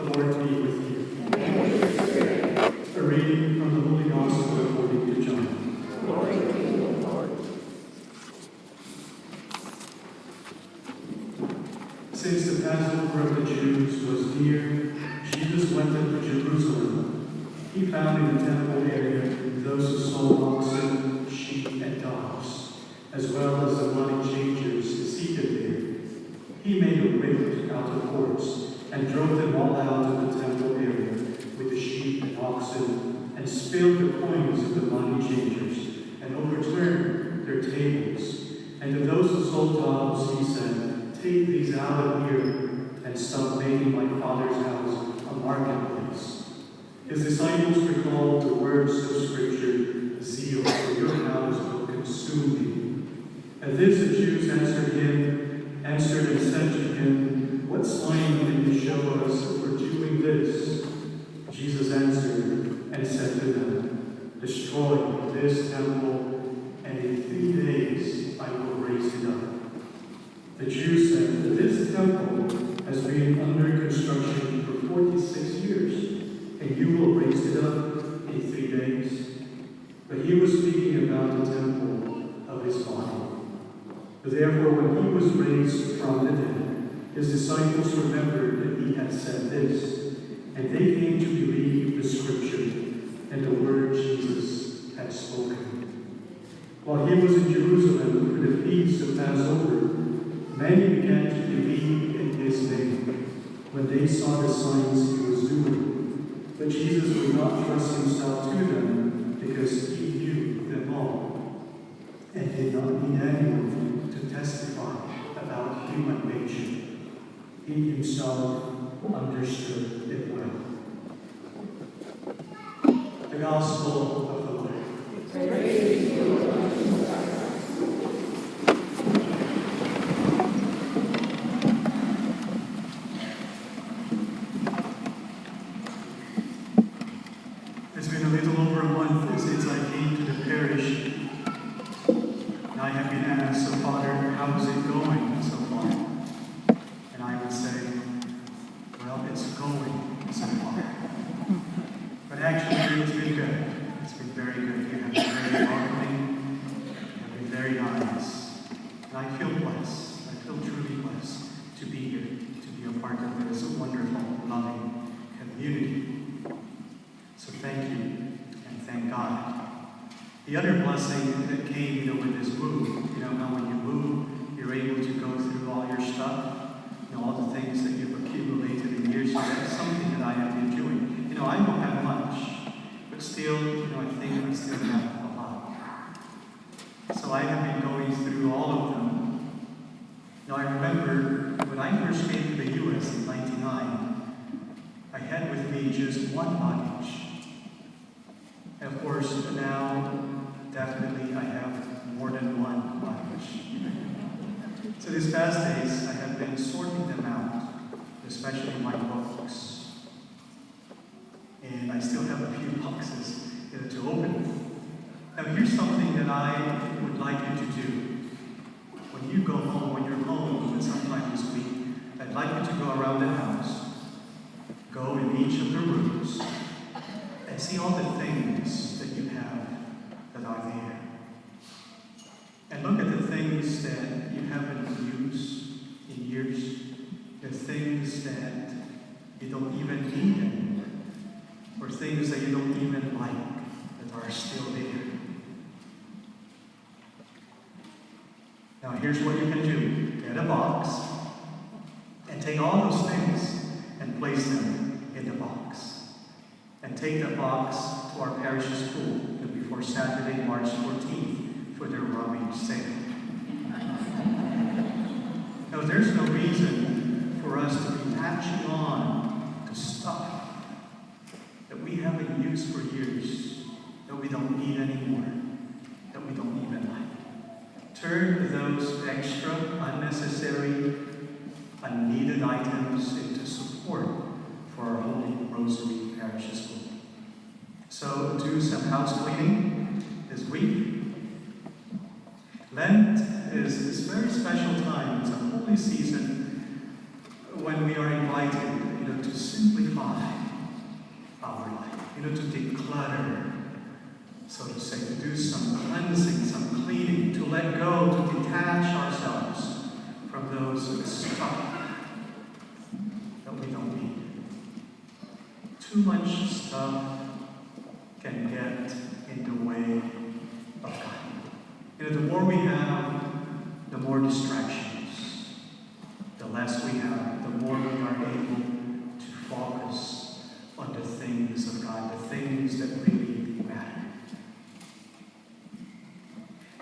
The Lord be with you. And with your spirit. A reading from the Holy Gospel according to John. Glory to you, Lord. Since the Passover of the Jews was near, Jesus went up to Jerusalem. He found in the temple area those who sold oxen, sheep, and dogs, as well as the money changers seated there. He made a whip out of cords and drove them all out of the temple area with the sheep and oxen, and spilled the coins of the money changers, and overturned their tables. And to those who sold dogs, he said, "Take these out of here, and stop making my Father's house a marketplace." His disciples recalled the words of Scripture, "Zeal for your house will consume me." At this the Jews answered and said to him, "What sign can you show us for doing this?" Jesus answered and said to them, "Destroy this temple, and in 3 days I will raise it up." The Jews said, "This temple has been under construction for 46 years, and you will raise it up in 3 days?" But he was speaking about the temple of his body. Therefore, when he was raised from the dead, his disciples remembered that he had said this, and they came to believe the Scripture and the word Jesus had spoken. While he was in Jerusalem for the feast of Passover, many began to believe in his name when they saw the signs he was doing. But Jesus would not trust himself to them because he knew them all and did not need anyone to testify about human nature. He himself understood it well. The Gospel of the Lord. Praise to you, Lord Jesus Christ. It's been a little over a month since I came to the parish. And I have been asked, "So Father, how is it going so far?" And I would say, "Well, it's going so far." But actually, it's been good. It's been very good. You have been very welcoming. You have been very nice. And I feel blessed. I feel truly blessed to be here, to be a part of this wonderful, loving community. So thank you, and thank God. The other blessing that came, with this move, how when you move, you're able to go through all your stuff, all the things that you've accumulated in years. So that's something that I have been doing. I don't have much, but still, I think I still have a lot. So I have been going through all of them. Now I remember when I first came to the U.S. in 1999, I had with me just one luggage. And of course, now, definitely, I have more than one luggage. So these past days, I have been sorting them out, especially my books. And I still have a few boxes to open. Now, here's something that I would like you to do. When you go home, when you're home, sometime this week, I'd like you to go around the house, go in each of the rooms, and see all the things that you have that are there. And look at the things that you haven't used in years, the things that you don't even need anymore, or things that you don't even like that are still there. Now here's what you can do. Get a box and take all those things and place them in the box. And take that box to our parish school before Saturday, March 14th for their rummage sale. Now, there's no reason for us to be latching on to stuff that we haven't used for years, that we don't need anymore, that we don't even like. Turn those extra, unnecessary, unneeded items into support for our Holy Rosary Parish School. So do some house cleaning this week. Lent is this very special time. It's a holy season when we are invited, to simply follow to declutter, so to say, to do some cleansing, some cleaning, to let go, to detach ourselves from those stuff that we don't need. Too much stuff can get in the way of God. The more we have, the more distractions. The less we have, the more we are able to focus on the things of God, the things that really matter.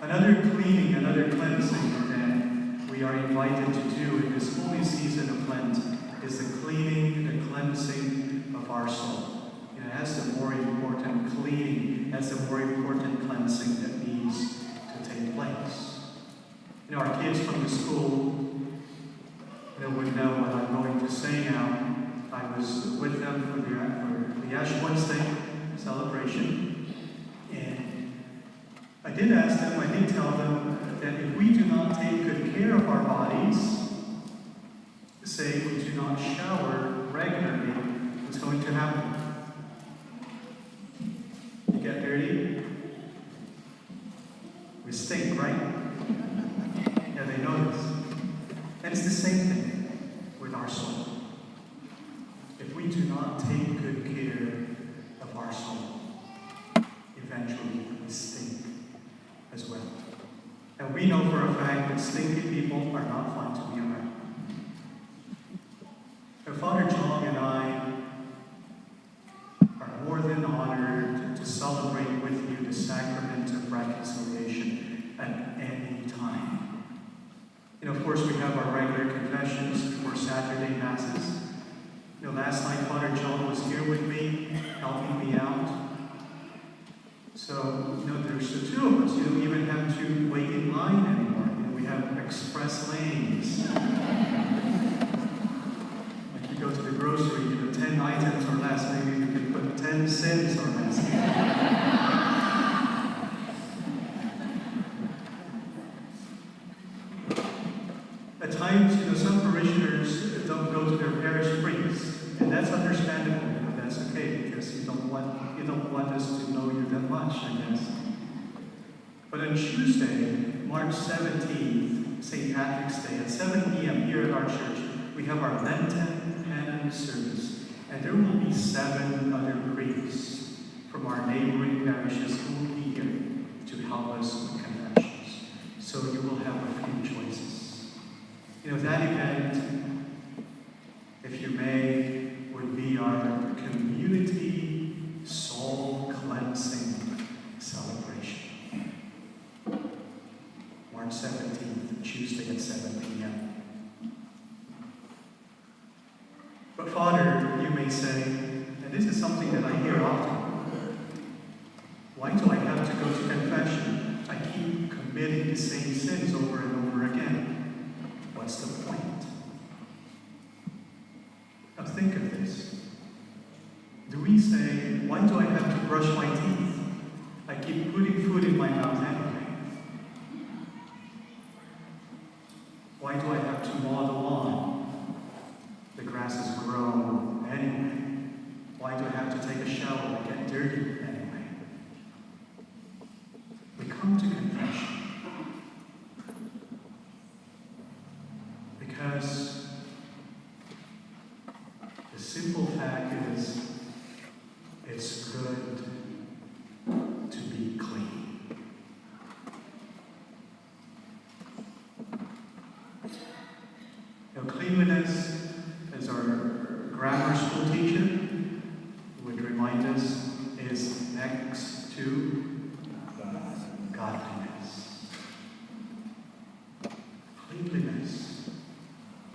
Another cleaning, another cleansing that we are invited to do in this holy season of Lent is the cleaning, the cleansing of our soul. That's the more important cleaning, that's the more important cleansing that needs to take place. Our kids from the school would know what I'm going to say now. I was with them for the Ash Wednesday celebration, and I did ask them, I did tell them that if we do not take good care of our bodies, say we do not shower regularly, what's going to happen? You get dirty? We stink, right? Yeah, they know this. And it's the same thing with our soul. If we do not take good care of our soul, eventually we stink as well. And we know for a fact that stinky people are not fun to be around. And Father John and I are more than honored to celebrate with you the sacrament of reconciliation at any time. Of course, we have our regular confessions for Saturday Masses. Last night, Father John was here with me, helping me out. So, there's the two of us. You don't even have to wait in line anymore. We have express lanes. Like you go to the grocery, 10 items or less, maybe you can put 10 cents or less. At times, some parishioners don't go to their parish priest, and that's understandable. That's okay, because you don't want us to know you that much, I guess. But on Tuesday, March 17th, St. Patrick's Day, at 7 p.m. here at our church, we have our Lenten penance service, and there will be 7 other priests from our neighboring parishes who will be here to help us with confessions. So you will have a few choices. That event, if you may, would be our community soul cleansing celebration. March 17th, Tuesday at 7 p.m. But Father, you may say, and this is something that I hear often, why do I have to go to confession? I keep committing the same sins over and over again. What's the point? Now think of this. Do we say, why do I have to brush my teeth? I keep putting food in my mouth anyway. Why do I have to mow the lawn? The grass has grown anyway. Why do I have to take a shower? I get dirty anyway. We come to confession because the simple fact is, it's good to be clean. Cleanliness, as our grammar school teacher would remind us, is next to godliness. Cleanliness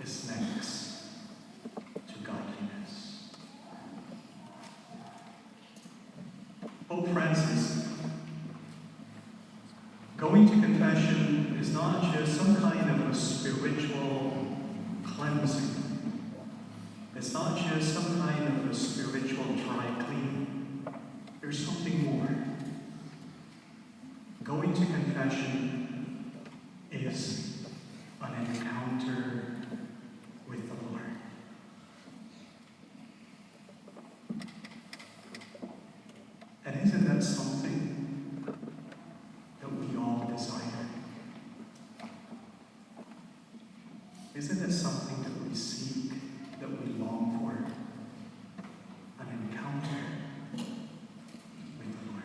is next to godliness. Pope Francis, going to confession is not just some kind of a spiritual cleansing. It's not just some kind of a spiritual dry cleaning. There's something more. Going to confession is an encounter with the Lord. Isn't it something that we seek, that we long for? An encounter with the Lord.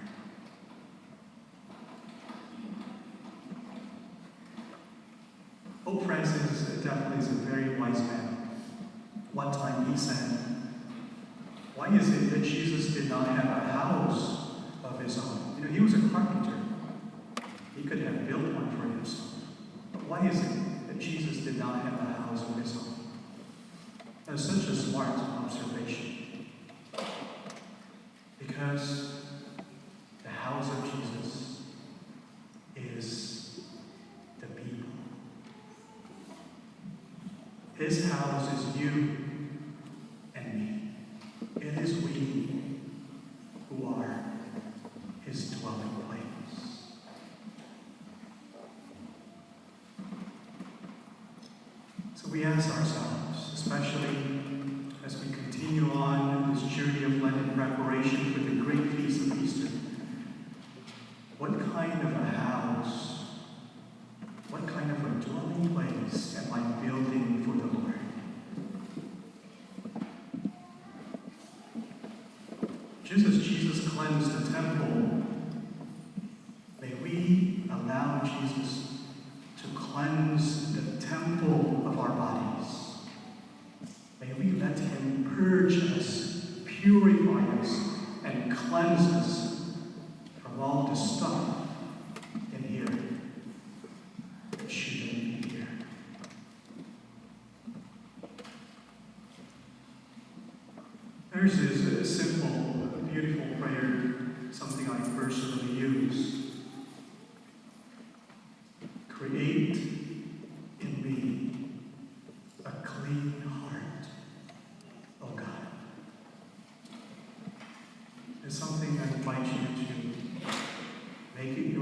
Pope Francis definitely is a very wise man. One time he said, "Why is it that Jesus did not have a house of his own?" You know, he was a carpenter. He could have built one for himself. But why is it that Jesus did not have a house of his own? That's such a smart observation. Because the house of Jesus is the people. His house is you and me. It is we who are his dwelling place. So we ask ourselves, especially as we continue on this journey of Lent in preparation for the great feast of Easter, what kind of a house, what kind of a dwelling place am I building for the Lord? Just as Jesus cleansed the temple, may we allow Jesus to cleanse the temple of our bodies. May we let him purge us, purify us, and cleanse us from all the stuff in here that shouldn't be here. There's this simple, beautiful prayer, something I personally use. Create in me a clean heart, O God. It's something I invite you to make it